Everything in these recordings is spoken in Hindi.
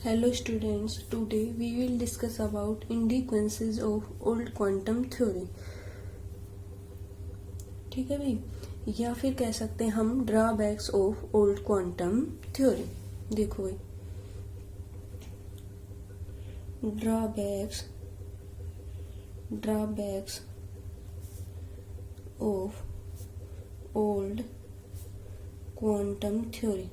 Hello students, today we will discuss about indequencies of old quantum theory. ठीक है भाई, या फिर कह सकते हैं हम drawbacks of old quantum theory. देखो भाई, drawbacks of old quantum theory.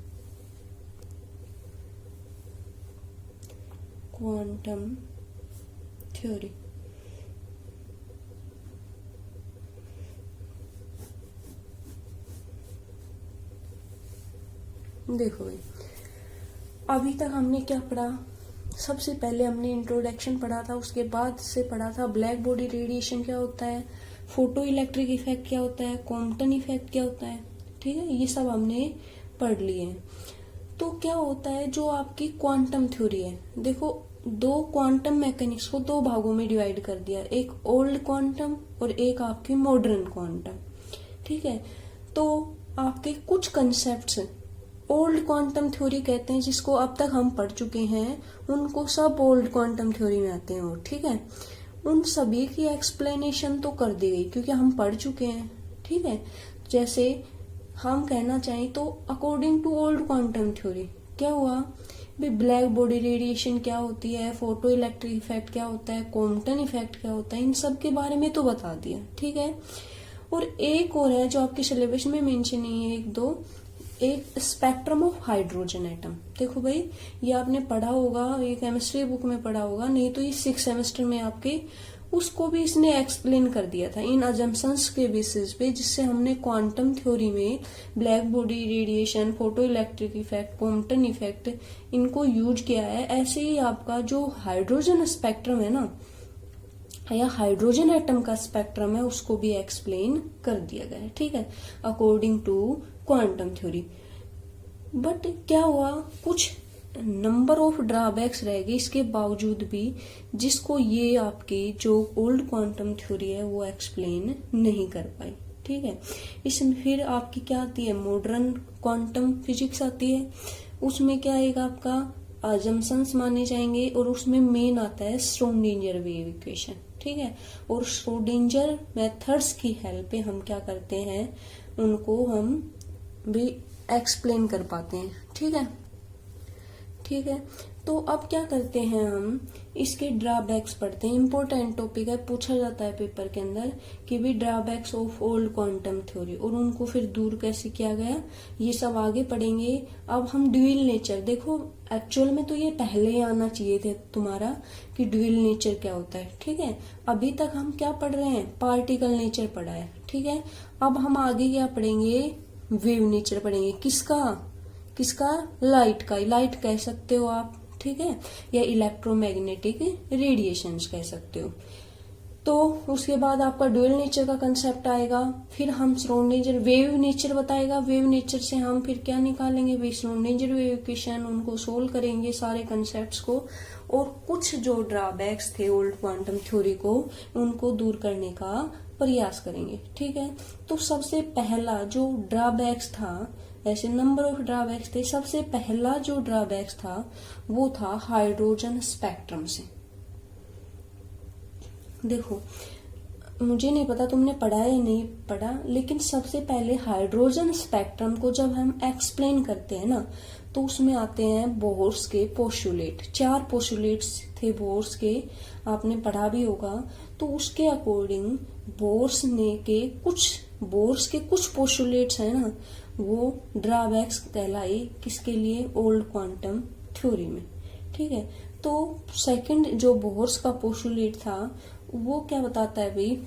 देखो भाई, अभी तक हमने क्या पढ़ा. सबसे पहले हमने इंट्रोडक्शन पढ़ा था, उसके बाद से पढ़ा था ब्लैक बॉडी रेडिएशन क्या होता है, फोटो इलेक्ट्रिक इफेक्ट क्या होता है, कॉम्पटन इफेक्ट क्या होता है. ठीक है, ये सब हमने पढ़ लिए हैं. तो क्या होता है जो आपकी क्वांटम थ्योरी है. देखो, दो क्वांटम मैकेनिक्स को दो भागों में डिवाइड कर दिया, एक ओल्ड क्वांटम और एक आपकी मॉडर्न क्वांटम. ठीक है, तो आपके कुछ कंसेप्ट्स ओल्ड क्वांटम थ्योरी कहते हैं, जिसको अब तक हम पढ़ चुके हैं, उनको सब ओल्ड क्वांटम थ्योरी में आते हैं. और ठीक है, उन सभी की एक्सप्लेनेशन तो कर दी गई क्योंकि हम पढ़ चुके हैं. ठीक है, जैसे हम कहना चाहें तो according to old quantum theory क्या हुआ भी, ब्लैक बॉडी रेडिएशन क्या होती है, फोटो इलेक्ट्रिक इफेक्ट क्या होता है, कॉम्पटन इफेक्ट क्या होता है, इन सब के बारे में तो बता दिया. ठीक है, और एक और है जो आपके सिलेबस में मेंशन नहीं है, एक स्पेक्ट्रम ऑफ हाइड्रोजन एटम. देखो भाई, ये आपने पढ़ा होगा, ये केमिस्ट्री बुक में पढ़ा होगा, नहीं तो ये 6th सेमेस्टर में आपके उसको भी इसने एक्सप्लेन कर दिया था इन अजम्पशंस के बेसिस पे, जिससे हमने क्वांटम थ्योरी में black body radiation, photo electric effect, Compton effect इनको यूज किया है. ऐसे ही आपका जो हाइड्रोजन स्पेक्ट्रम है ना, या हाइड्रोजन एटम का स्पेक्ट्रम है, उसको भी एक्सप्लेन कर दिया गया है. ठीक है, according to quantum theory. But क्या हुआ, कुछ नंबर ऑफ ड्रॉबैक्स रह गए इसके बावजूद भी, जिसको ये आपकी जो ओल्ड क्वांटम थ्योरी है वो एक्सप्लेन नहीं कर पाई. ठीक है, इसमें फिर आपकी क्या आती है, मॉडर्न क्वांटम फिजिक्स आती है. उसमें क्या आएगा, आपका अजम्पशंस माने जाएंगे, और उसमें मेन आता है श्रोडिंगर वेव इक्वेशन. ठीक है, और श्रोडिंगर मेथड्स की हेल्प पे हम क्या करते हैं, उनको हम भी एक्सप्लेन कर पाते हैं. ठीक है, तो अब क्या करते हैं, हम इसके ड्रॉबैक्स पढ़ते हैं. इंपॉर्टेंट टॉपिक है, पूछा जाता है पेपर के अंदर कि भी drawbacks of old quantum theory, और उनको फिर दूर कैसे किया गया, ये सब आगे पढ़ेंगे. अब हम ड्यूअल नेचर, देखो एक्चुअल में तो ये पहले ही आना चाहिए थे तुम्हारा कि ड्यूअल नेचर क्या होता है. ठीक है, अभी तक हम क्या पढ़ रहे हैं, पार्टिकल नेचर पढ़ा है. ठीक है, अब हम आगे क्या पढ़ेंगे, वेव नेचर पढ़ेंगे. किसका लाइट का, लाइट कह सकते हो आप. ठीक है, या इलेक्ट्रोमैग्नेटिक रेडिएशंस कह सकते हो. तो उसके बाद आपका ड्यूअल नेचर का कंसेप्ट आएगा. फिर हम श्रोडिंगर वेव नेचर बताएगा. वेव नेचर से हम फिर क्या निकालेंगे भाई, श्रोडिंगर वेव इक्वेशन, उनको सोल्व करेंगे सारे कंसेप्ट्स को, और कुछ जो ड्रॉबैक्स थे ओल्ड क्वांटम थ्योरी को, उनको दूर करने का प्रयास करेंगे. ठीक है, तो सबसे पहला जो ड्रॉबैक्स था, ऐसे नंबर ऑफ ड्रॉबैक्स थे, सबसे पहला जो ड्रॉबैक्स था वो था हाइड्रोजन स्पेक्ट्रम से. देखो, मुझे नहीं पता तुमने पढ़ा है या नहीं पढ़ा, लेकिन सबसे पहले हाइड्रोजन स्पेक्ट्रम को जब हम एक्सप्लेन करते हैं ना, तो उसमें आते हैं बोर्स के पोस्टुलेट. 4 पोस्टुलेट्स थे बोर्स के, आपने पढ़ा भी होगा. तो उसके अकॉर्डिंग बोर्स के कुछ पोस्टुलेट्स है ना, वो ड्रॉबैक्स कहलाए किसके लिए, ओल्ड क्वांटम थ्योरी में. ठीक है, तो सेकंड जो बोर्स का पोस्टुलेट था वो क्या बताता है भाई,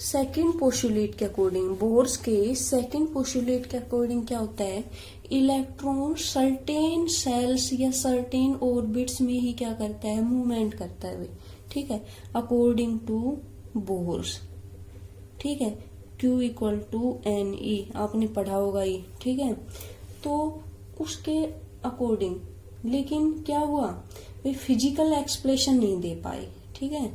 सेकंड पोस्टुलेट के अकॉर्डिंग, बोर्स के सेकंड पोस्टुलेट के अकॉर्डिंग क्या होता है, इलेक्ट्रॉन सर्टेन सेल्स या सर्टेन ऑर्बिट्स में ही क्या करता है, मूवमेंट करता है भाई. ठीक है, अकॉर्डिंग टू बोर्स. ठीक है, Q = NE, आपने पढ़ा होगा ये. ठीक है, तो उसके अकॉर्डिंग, लेकिन क्या हुआ, वे फिजिकल एक्सप्लेनेशन नहीं दे पाए. ठीक है,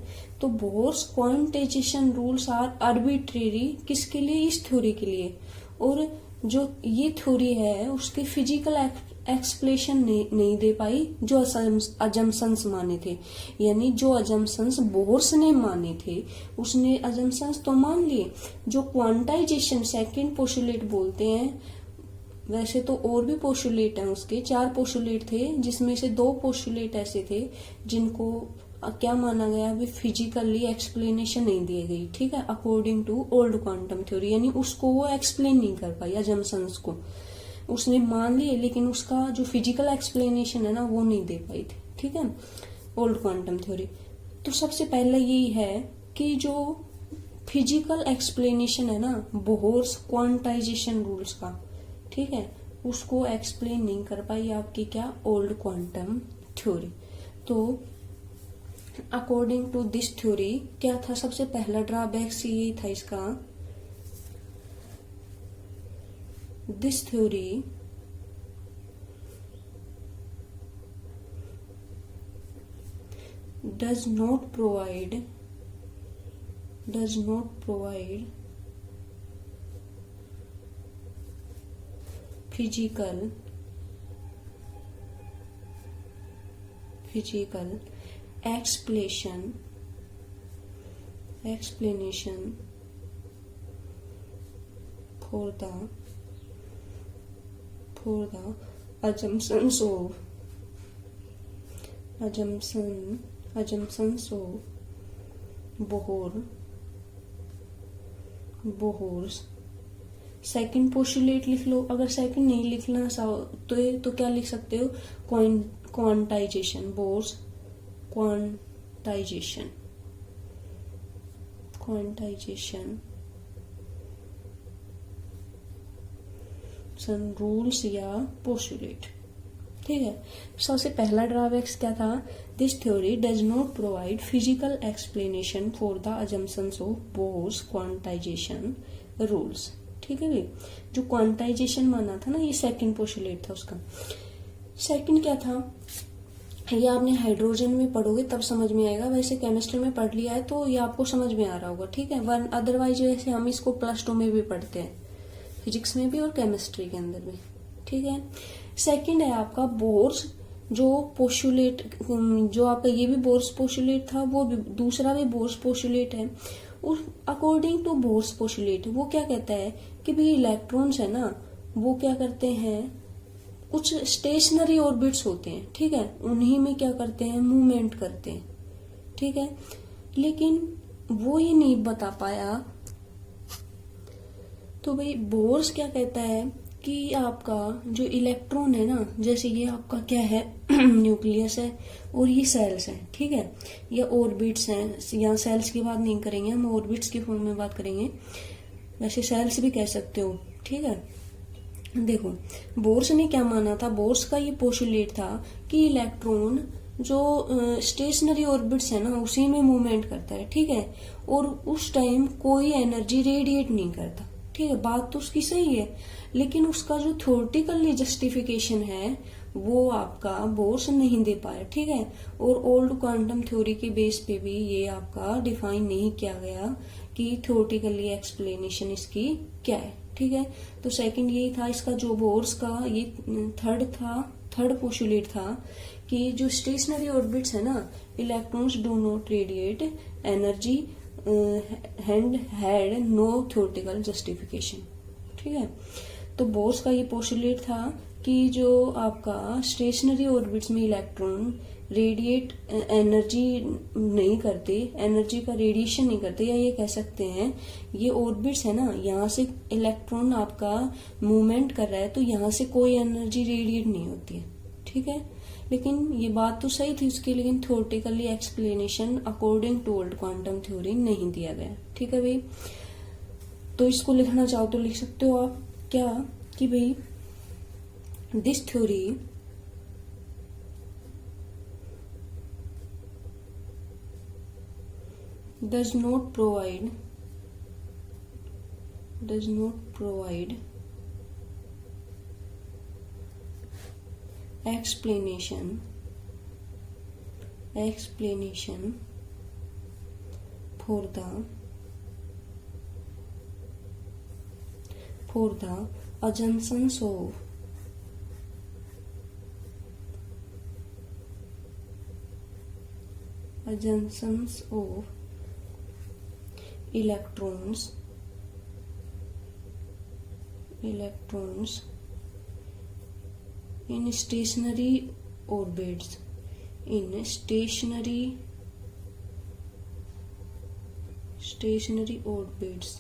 तो Bohr's quantization rules are arbitrary, किसके लिए? इस थ्योरी के लिए। और जो ये थ्योरी है उसके फिजिकल एक्सप्लेनेशन नहीं दे पाई जो अजम्पशंस माने थे, यानी जो अजम्पशंस बोर्स ने माने थे उसने अजम्पशंस तो मान लिए। जो क्वांटाइजेशन सेकंड पोस्टुलेट बोलते हैं, वैसे तो और भी पोस्टुलेट हैं, उसके 4 पोस्टुलेट थे, जिसमें से 2 पोस्टुलेट ऐसे थे जिनको क्या माना गया, भी फिजिकली एक्सप्लेनेशन नहीं दी गई, ठीक है, according to old quantum theory, यानी उसको वो एक्सप्लेन नहीं कर पाई, अजम्पशंस को उसने मान लिए लेकिन उसका जो फिजिकल एक्सप्लेनेशन है ना वो नहीं दे पाई थी, ठीक है, ओल्ड क्वांटम थ्योरी। तो सबसे पहले यही है कि जो फिजिकल एक्सप्लेनेशन है ना बोहर्स क्वांटाइजेशन रूल्स का, ठीक है, उसको एक्सप्लेन नहीं कर पाई आपकी क्या, ओल्ड क्वांटम थ्योरी। तो अकॉर्डिंग टू दिस थ्योरी क्या था, सबसे पहला ड्रॉबैक यही था इसका, this theory does not provide physical explanation for the assumptions of Bohr's. Second postulate लिख लो, अगर सेकंड नहीं लिखना तो क्या लिख सकते हो, क्वांटाइजेशन, बोहर्स क्वांटाइजेशन रूल्स या पोस्टुलेट, ठीक है। सबसे पहला ड्रॉबैक्स क्या था, this theory does not provide physical explanation for the assumptions of Bohr's quantization rules, ठीक है भाई। जो क्वांटाइजेशन माना था ना, ये सेकंड पोस्टुलेट था उसका। सेकंड क्या था, ये आपने हाइड्रोजन में पढ़ोगे तब समझ में आएगा, वैसे केमिस्ट्री में पढ़ लिया है तो ये आपको समझ में आ रहा होगा, ठीक है। वन अदरवाइज वैसे हम इसको +2 में भी पढ़ते हैं, फिजिक्स में भी और केमिस्ट्री के अंदर भी, ठीक है। सेकंड है आपका बोर्स, जो पोस्टुलेट, जो आपका ये भी बोर्स पोस्टुलेट था, वो भी दूसरा भी बोर्स पोस्टुलेट है। उस अकॉर्डिंग टू बोर्स पोस्टुलेट वो क्या कहता है कि भाई इलेक्ट्रॉन्स है ना, वो क्या करते हैं, कुछ स्टेशनरी ऑर्बिट्स होते हैं, ठीक है, उन्हीं में क्या करते हैं, मूवमेंट करते हैं, ठीक है। लेकिन वो ये नहीं बता पाया, तो भाई बोर्स क्या कहता है कि आपका जो इलेक्ट्रॉन है ना, जैसे ये आपका क्या है न्यूक्लियस है और ये सेल्स है, ठीक है, या ऑर्बिट्स हैं, यहाँ सेल्स की बात नहीं करेंगे हम, ऑर्बिट्स की फॉर्म में बात करेंगे, वैसे सेल्स भी कह सकते हो, ठीक है। देखो बोर्स ने क्या माना था, बोर्स का ये पोस्टुलेट था कि इलेक्ट्रॉन जो स्टेशनरी ऑर्बिट्स है ना उसी में मूवमेंट करता है, ठीक है, और उस टाइम कोई एनर्जी रेडिएट नहीं करता, ठीक है, बात तो उसकी सही है। लेकिन उसका जो थ्योरेटिकली जस्टिफिकेशन है वो आपका बोर्स नहीं दे पाया, ठीक है। और ओल्ड क्वांटम थ्योरी के बेस पे भी ये आपका डिफाइन नहीं किया गया कि थ्योरेटिकली एक्सप्लेनेशन इसकी क्या है, ठीक है। तो सेकंड ये था इसका, जो बोर्स का ये थर्ड पोस्टुलेट था कि जो स्टेशनरी ऑर्बिट्स है ना, electrons do not radiate energy and had no theoretical justification, ठीक है। तो बोर्स का ये पोस्टुलेट था कि जो आपका स्टेशनरी ऑर्बिट्स में इलेक्ट्रॉन रेडिएट एनर्जी नहीं करते, एनर्जी का रेडिएशन नहीं करते, या ये कह सकते हैं ये ऑर्बिट्स है ना, यहाँ से इलेक्ट्रॉन आपका मूवमेंट कर रहा है तो यहाँ से कोई एनर्जी रेडिएट नहीं होती है, ठीक है। लेकिन ये बात तो सही थी उसकी, लेकिन theoretically explanation according to old quantum theory नहीं दिया गया, ठीक है भाई। तो इसको लिखना चाहो तो लिख सकते हो आप क्या, कि भाई this theory does not provide explanation for the assumptions of electrons in stationary orbits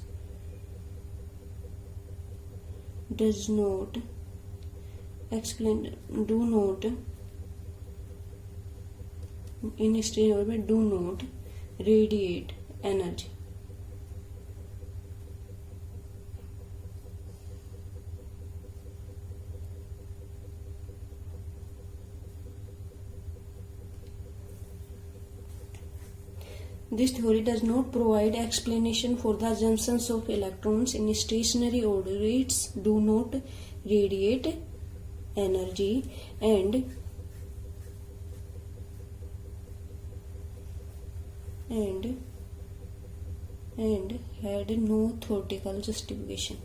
do not radiate energy. This theory does not provide explanation for the assumptions of electrons in stationary orbits do not radiate energy and had no theoretical justification.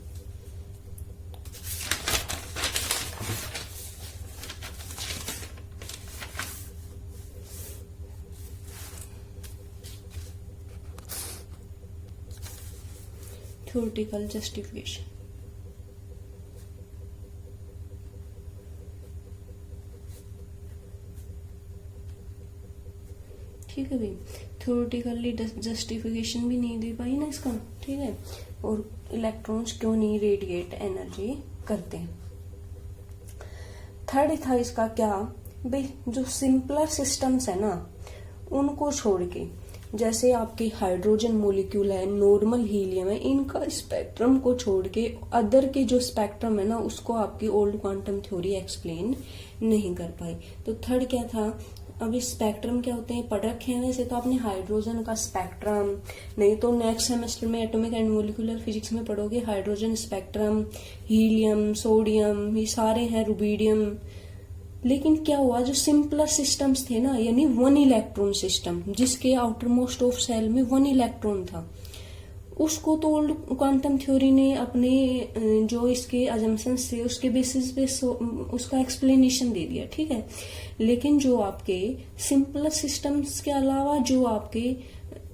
Theoretical justification. ठीक है भाई, थ्योरेटिकली जस्टिफिकेशन भी नहीं दे पाई ना इसका, ठीक है। और इलेक्ट्रॉन्स क्यों नहीं रेडिएट एनर्जी करते हैं। थर्ड था इसका क्या भाई, जो सिंपलर सिस्टम्स है ना उनको छोड़ के, जैसे आपके हाइड्रोजन मोलिक्यूल है, नॉर्मल हीलियम है, इनका स्पेक्ट्रम को छोड़ के अदर के जो स्पेक्ट्रम है ना उसको आपकी ओल्ड क्वांटम थ्योरी एक्सप्लेन नहीं कर पाई। तो थर्ड क्या था, अभी स्पेक्ट्रम क्या होते हैं पढ़ रखे हैं वैसे तो आपने हाइड्रोजन का स्पेक्ट्रम, नहीं तो नेक्स्ट सेमेस्टर में एटॉमिक एंड मोलिकुलर फिजिक्स में पढ़ोगे हाइड्रोजन स्पेक्ट्रम, हीलियम, सोडियम, ये सारे हैं, रुबीडियम। लेकिन क्या हुआ, जो सिंपलर सिस्टम्स थे ना, यानी वन इलेक्ट्रॉन सिस्टम जिसके आउटर मोस्ट ऑफ सेल में वन इलेक्ट्रॉन था, उसको तो ओल्ड क्वांटम थ्योरी ने अपने जो इसके अजम्पशंस थे उसके बेसिस पे उसका एक्सप्लेनेशन दे दिया, ठीक है। लेकिन जो आपके सिंपलर सिस्टम्स के अलावा जो आपके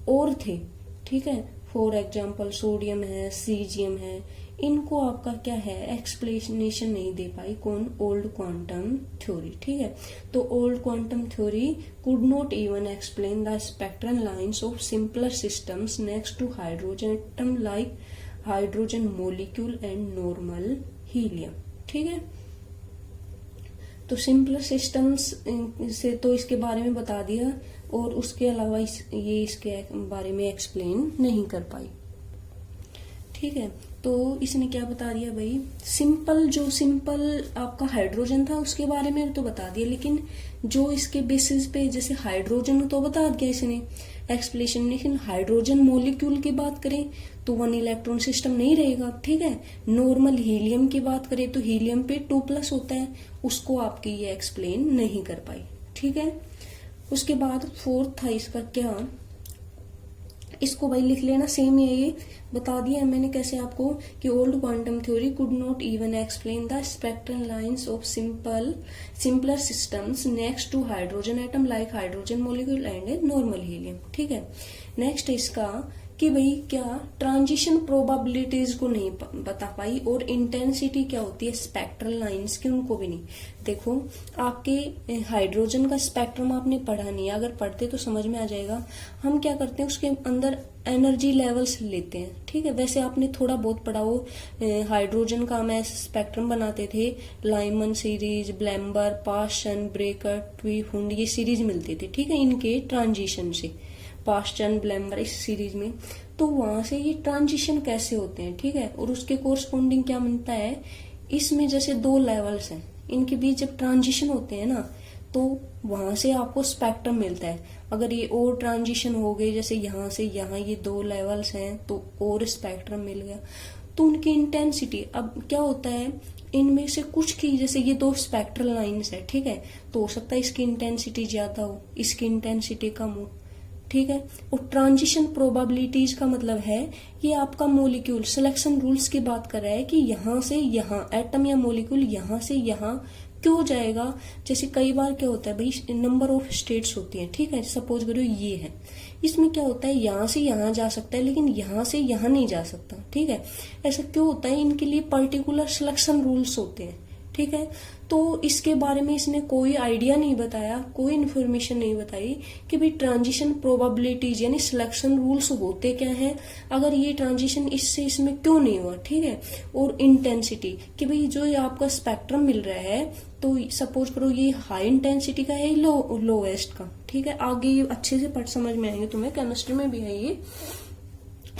और थे, ठीक है, फॉर एग्जाम्पल सोडियम है, सीजियम है, इनको आपका क्या है एक्सप्लेनेशन नहीं दे पाई कौन, ओल्ड क्वांटम थ्योरी, ठीक है। तो old quantum theory could not even explain the spectral lines of simpler systems next to hydrogen atom like hydrogen molecule and normal helium, ठीक है। तो सिंपलर सिस्टम्स से तो इसके बारे में बता दिया, और उसके अलावा ये इसके बारे में एक्सप्लेन नहीं कर पाई, ठीक है। तो इसने क्या बता दिया भाई, सिंपल आपका हाइड्रोजन था उसके बारे में तो बता दिया, लेकिन जो इसके बेसिस पे जैसे हाइड्रोजन तो बता दिया इसने एक्सप्लेनेशन, लेकिन हाइड्रोजन मोलिक्यूल की बात करें तो वन इलेक्ट्रॉन सिस्टम नहीं रहेगा, ठीक है। नॉर्मल हीलियम की बात करें तो हीलियम पे 2+ होता है, उसको आपकी ये एक्सप्लेन नहीं कर पाई, ठीक है। उसके बाद फोर्थ था इसका क्या, इसको भाई लिख लेना, सेम ये बता दिया मैंने कैसे आपको कि old quantum theory could not even explain the spectral lines of simpler systems next to hydrogen atom like hydrogen molecule and normal helium, ठीक है। नेक्स्ट इसका कि भाई क्या ट्रांजिशन प्रोबेबिलिटीज को नहीं बता पाई, और इंटेंसिटी क्या होती है स्पेक्ट्रल लाइंस की उनको भी नहीं। देखो आपके हाइड्रोजन का स्पेक्ट्रम आपने पढ़ा नहीं है, अगर पढ़ते तो समझ में आ जाएगा। हम क्या करते हैं उसके अंदर एनर्जी लेवल्स लेते हैं, ठीक है। वैसे आपने थोड़ा बहुत पढ़ा हो, हाइड्रोजन का हम ऐसे स्पेक्ट्रम बनाते थे, लाइमन सीरीज, ब्लैम्बर, पास्चन, ब्रेकर, ट्वीहुंड, ये सीरीज मिलती थी, ठीक है, इनके ट्रांजिशन से, पास्चन, ब्लैम्बर, इस सीरीज में। तो वहां से ये ट्रांजिशन कैसे होते हैं, ठीक है, और उसके कोरस्पोंडिंग क्या मिलता है, इसमें जैसे 2 लेवल्स हैं, इनके बीच जब ट्रांजिशन होते हैं ना तो वहां से आपको स्पेक्ट्रम मिलता है। अगर ये और ट्रांजिशन हो गए, जैसे यहाँ से यहाँ ये 2 लेवल्स हैं तो और स्पेक्ट्रम मिल गया, तो उनकी इंटेंसिटी अब क्या होता है, इनमें से कुछ की, जैसे ये 2 स्पेक्ट्रल लाइंस है, ठीक है, तो हो सकता है इसकी इंटेंसिटी ज्यादा हो, इसकी इंटेंसिटी कम हो, ठीक है। और ट्रांजिशन प्रोबेबिलिटीज का मतलब है ये आपका मोलिक्यूल सिलेक्शन रूल्स की बात कर रहा है कि यहां से यहां एटम या मोलिक्यूल यहां से यहां क्यों जाएगा। जैसे कई बार क्या होता है भाई, नंबर ऑफ स्टेट्स होती हैं, ठीक है। सपोज करो ये है, इसमें क्या होता है यहां से यहां जा सकता है लेकिन यहां से यहां नहीं जा सकता, ठीक है। ऐसा क्यों होता है, इनके लिए पर्टिकुलर सिलेक्शन रूल्स होते हैं, ठीक है। तो इसके बारे में इसने कोई आइडिया नहीं बताया, कोई इन्फॉर्मेशन नहीं बताई कि भाई ट्रांजिशन प्रोबेबिलिटीज यानी सिलेक्शन रूल्स होते क्या हैं, अगर ये ट्रांजिशन इससे इसमें क्यों नहीं हुआ, ठीक है। और इंटेंसिटी कि भाई जो ये आपका स्पेक्ट्रम मिल रहा है तो सपोज करो ये हाई इंटेंसिटी का है लोएस्ट का, ठीक है। आगे ये अच्छे से पढ़ समझ में आएंगे तुम्हें, केमिस्ट्री में भी है ये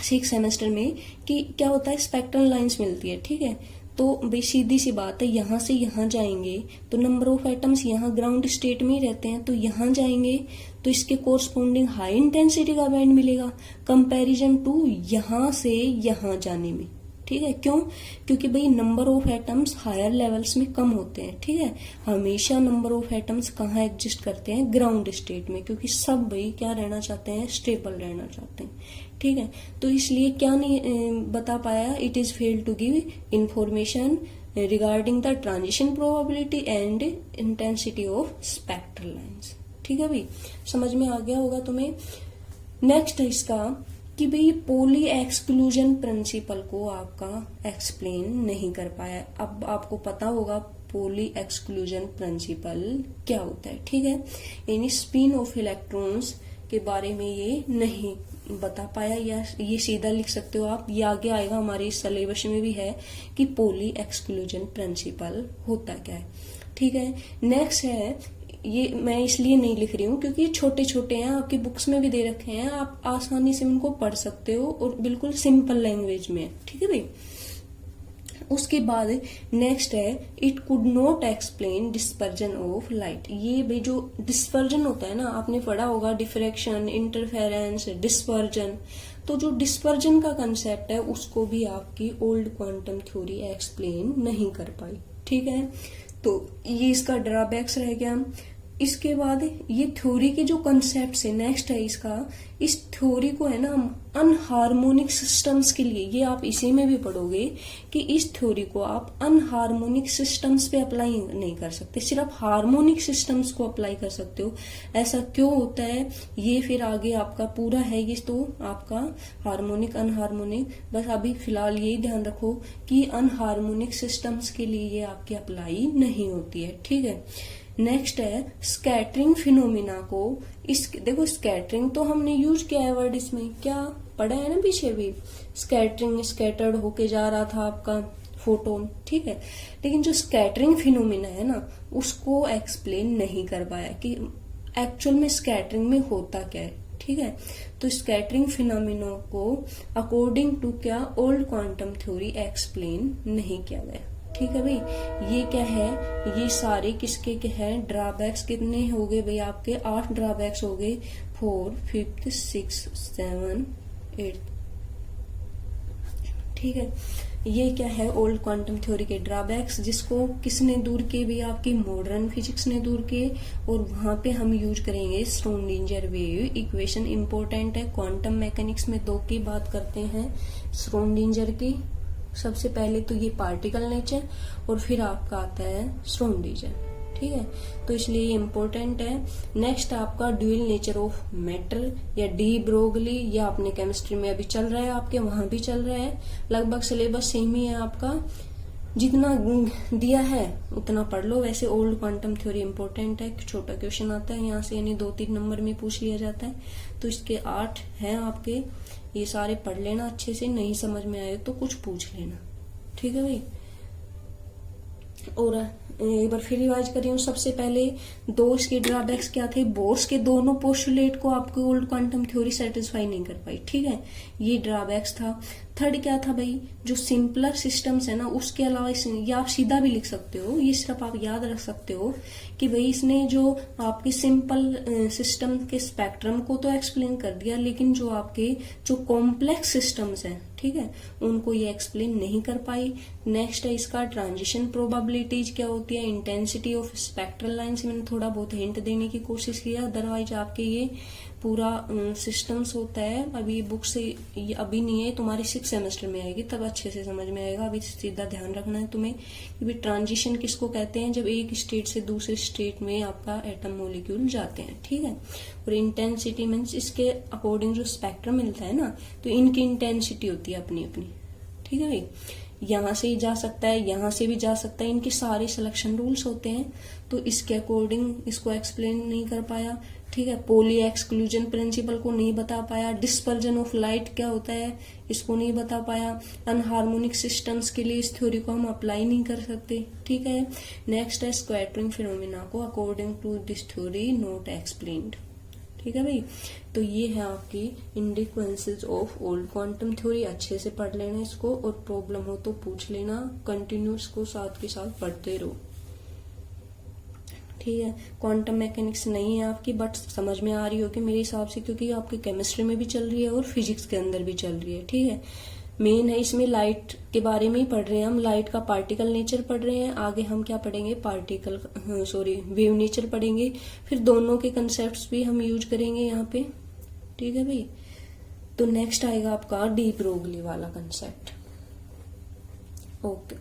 6 सेमेस्टर में कि क्या होता है स्पेक्ट्रल लाइंस मिलती है, ठीक है। तो भाई सीधी सी बात है, यहां से यहां जाएंगे तो नंबर ऑफ एटम्स यहां ग्राउंड स्टेट में ही रहते हैं, तो यहां जाएंगे तो इसके कोरस्पोंडिंग हाई इंटेंसिटी का बैंड मिलेगा कंपैरिजन टू यहां से यहां जाने में, ठीक है। क्यों, क्योंकि भाई number of atoms higher levels में कम होते हैं, ठीक है। हमेशा नंबर ऑफ एटम्स कहाँ एग्जिस्ट करते हैं, ग्राउंड स्टेट में, क्योंकि सब भाई क्या रहना चाहते हैं, स्टेबल रहना चाहते हैं, ठीक है। तो इसलिए क्या नहीं बता पाया, it is fail to give information regarding the transition probability and intensity of spectral lines, ठीक है भाई, समझ में आ गया होगा तुम्हें। नेक्स्ट है इसका कि भाई पॉली एक्सक्लूजन प्रिंसिपल को आपका एक्सप्लेन नहीं कर पाया। अब आपको पता होगा पॉली एक्सक्लूजन प्रिंसिपल क्या होता है, ठीक है। यानी स्पिन ऑफ इलेक्ट्रॉन्स के बारे में ये नहीं बता पाया, या ये सीधा लिख सकते हो आप, ये आगे आएगा हमारे सिलेबस में भी है कि पॉली एक्सक्लूजन प्रिंसिपल होता क्या है, ठीक है। नेक्स्ट है, ये मैं इसलिए नहीं लिख रही हूँ क्योंकि ये छोटे छोटे हैं, आपकी बुक्स में भी दे रखे हैं, आप आसानी से उनको पढ़ सकते हो और बिल्कुल सिंपल लैंग्वेज में, ठीक है भाई। उसके बाद नेक्स्ट है it could not explain dispersion of light. ये भाई जो डिस्पर्जन होता है ना, आपने पढ़ा होगा डिफ्रैक्शन, इंटरफेरेंस, डिस्पर्जन। तो जो डिस्पर्जन का कंसेप्ट है उसको भी आपकी ओल्ड क्वांटम थ्योरी एक्सप्लेन नहीं कर पाई, ठीक है। तो ये इसका ड्रॉबैक्स रह गया। इसके बाद ये थ्योरी के जो कंसेप्ट है, नेक्स्ट है इसका, इस थ्योरी को है ना अनहार्मोनिक सिस्टम्स के लिए, ये आप इसी में भी पढ़ोगे कि इस थ्योरी को आप अनहार्मोनिक सिस्टम्स पे अप्लाई नहीं कर सकते, सिर्फ हार्मोनिक सिस्टम्स को अप्लाई कर सकते हो। ऐसा क्यों होता है ये फिर आगे आपका पूरा है, ये तो आपका हार्मोनिक अनहार्मोनिक, बस अभी फिलहाल यही ध्यान रखो कि अनहार्मोनिक सिस्टम्स के लिए ये आपकी अप्लाई नहीं होती है, ठीक है। नेक्स्ट है स्कैटरिंग फिनोमिना को, इस देखो स्कैटरिंग तो हमने यूज किया है वर्ड, इसमें क्या पढ़ा है ना पीछे भी, स्कैटरिंग स्कैटर्ड होके जा रहा था आपका फोटोन, ठीक है। लेकिन जो स्कैटरिंग फिनोमिना है ना उसको एक्सप्लेन नहीं कर पाया कि एक्चुअल में स्कैटरिंग में होता क्या है, ठीक है। तो स्कैटरिंग फिनोमिना को अकॉर्डिंग टू क्या ओल्ड क्वांटम थ्योरी एक्सप्लेन नहीं किया गया, ठीक है भाई। ये क्या है, ये सारे किसके के हैं ड्रॉबैक्स, कितने हो गए भाई आपके 8 ड्रॉबैक्स हो गए, 4, 5, 6, 7, 8, ठीक है। ये क्या है ओल्ड क्वांटम थ्योरी के ड्रॉबैक्स, जिसको किसने दूर किए भी, आपकी मॉडर्न फिजिक्स ने दूर किए, और वहां पे हम यूज करेंगे श्रोडिंगर वेव इक्वेशन। इंपॉर्टेंट है, क्वांटम मैकेनिक्स में 2 की बात करते हैं, श्रोडिंगर की सबसे पहले तो ये पार्टिकल नेचर और फिर आपका आता है श्रोडिंगर, ठीक है। तो इसलिए ये इम्पोर्टेंट है। नेक्स्ट आपका ड्यूअल नेचर ऑफ मैटर या डी ब्रोगली, या अपने केमिस्ट्री में अभी चल रहा है, आपके वहां भी चल रहा है, लगभग सिलेबस सेम ही है आपका, जितना दिया है उतना पढ़ लो। वैसे ओल्ड क्वांटम थ्योरी इंपॉर्टेंट है, छोटा क्वेश्चन आता है यहाँ से, यानी 2-3 नंबर में पूछ लिया जाता है। तो इसके 8 हैं आपके, ये सारे पढ़ लेना अच्छे से, नहीं समझ में आए तो कुछ पूछ लेना, ठीक है भाई। और एक बार फिर रिवाइज कर रही हूँ, सबसे पहले 2 के ड्रॉबैक्स क्या थे, बोर्स के दोनों पोस्टुलेट को आपको ओल्ड क्वांटम थ्योरी सेटिस्फाई नहीं कर पाई, ठीक है, ये ड्रॉबैक्स था। थर्ड क्या था भाई, जो सिंपलर सिस्टम्स है ना उसके अलावा ये आप सीधा भी लिख सकते हो, ये सिर्फ आप याद रख सकते हो कि भाई इसने जो आपके सिंपल सिस्टम के स्पेक्ट्रम को तो एक्सप्लेन कर दिया, लेकिन जो आपके जो कॉम्प्लेक्स सिस्टम्स हैं, ठीक है, उनको ये एक्सप्लेन नहीं कर पाई। नेक्स्ट है इसका ट्रांजिशन प्रोबेबिलिटीज क्या होती है, इंटेंसिटी ऑफ स्पेक्ट्रल लाइंस, मैंने थोड़ा बहुत हिंट देने की कोशिश किया, अदरवाइज आपके ये पूरा सिस्टम्स होता है। अभी बुक से अभी नहीं है, तुम्हारे 6 सेमेस्टर में आएगी, तब अच्छे से समझ में आएगा। अभी सीधा ध्यान रखना है तुम्हें कि भी ट्रांजिशन किसको कहते हैं, जब एक स्टेट से दूसरे स्टेट में आपका एटम मॉलिक्यूल जाते हैं, ठीक है। और इंटेंसिटी मीन्स इसके अकॉर्डिंग जो स्पेक्ट्रम मिलता है ना, तो इनकी इंटेंसिटी होती है अपनी अपनी, ठीक है भाई। यहाँ से ही जा सकता है, यहाँ से भी जा सकता है, इनके सारे सिलेक्शन रूल्स होते हैं। तो इसके अकॉर्डिंग इसको एक्सप्लेन नहीं कर पाया, ठीक है। पोली एक्सक्लूजन प्रिंसिपल को नहीं बता पाया। डिस्पर्जन ऑफ लाइट क्या होता है, इसको नहीं बता पाया। अनहार्मोनिक सिस्टम्स के लिए इस थ्योरी को हम अप्लाई नहीं कर सकते, ठीक है। नेक्स्ट है स्कैटरिंग फिनोमेना को according to this theory not explained, ठीक है भाई। तो ये है आपकी inadequacies of old quantum theory. अच्छे से पढ़ लेना इसको, और प्रॉब्लम हो तो पूछ लेना। कंटिन्यू इसको साथ के साथ पढ़ते रहो, ठीक है। क्वांटम मैकेनिक्स नहीं है आपकी, बट समझ में आ रही होगी मेरे हिसाब से, क्योंकि आपकी केमिस्ट्री में भी चल रही है और फिजिक्स के अंदर भी चल रही है, ठीक है। मेन है इसमें लाइट के बारे में ही पढ़ रहे हैं हम, लाइट का पार्टिकल नेचर पढ़ रहे हैं। आगे हम क्या पढ़ेंगे, वेव नेचर पढ़ेंगे। फिर दोनों के कंसेप्ट भी हम यूज करेंगे यहाँ पे, ठीक है भाई। तो नेक्स्ट आएगा आपका डी ब्रोगली वाला कंसेप्ट। ओके।